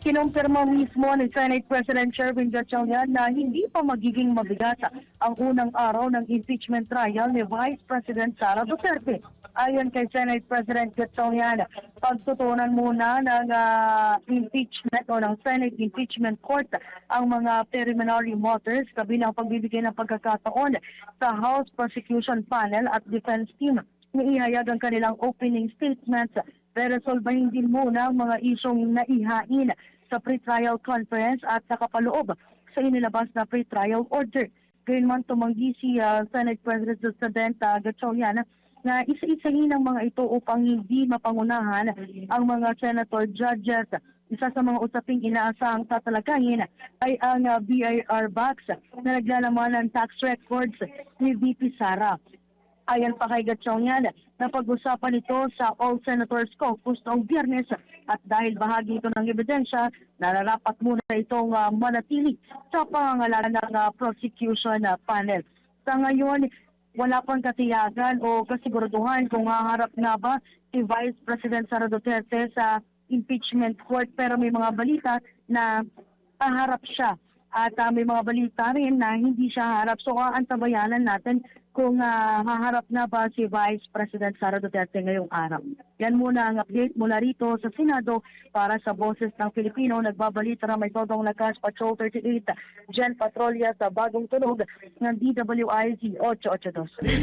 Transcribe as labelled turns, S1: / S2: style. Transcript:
S1: Kinumpirma mismo ni Senate President Sherwin Gatchalian na hindi pa magiging mabigat ang unang araw ng impeachment trial ni Vice President Sara Duterte. Ayon kay Senate President Gatchalian, pagtutunan muna ng impeachment o ng Senate Impeachment Court ang mga preliminary matters kabilang pagbibigay ng pagkakataon sa House Prosecution Panel at Defense Team na ihayag ang kanilang opening statements. Resolbahin din muna ang mga isyong naihain sa pre-trial conference at nakapaloob sa inilabas na pre-trial order. Gayunman tumanggi si Senate President Gatchalian na isa-isahin ang mga ito upang hindi mapangunahan ang mga senator judges. Isa sa mga usaping inaasahang tatalakayin ay ang BIR box na naglalaman ng tax records ni VP Sara. Ayon pa kay Gatchalian, napag-usapan ito sa All Senators Caucus noong Biyernes at dahil bahagi ito ng ebidensya, nararapat muna itong manatili sa pangangalanan ng prosecution panel. Sa ngayon, wala pang katiyagan o kasiguraduhan kung haharap nga ba si Vice President Sara Duterte sa impeachment court, pero may mga balita na haharap siya at may mga balita rin na hindi siya haharap. So aantabayanan natin kung haharap na ba si Vice President Sara Duterte ngayong araw. Yan muna ang update mula rito sa Senado para sa Boses ng Pilipino. Nagbabalita na may todong lakas Patrol 38 Gen Patrolya sa bagong tunog ng DWIZ 882.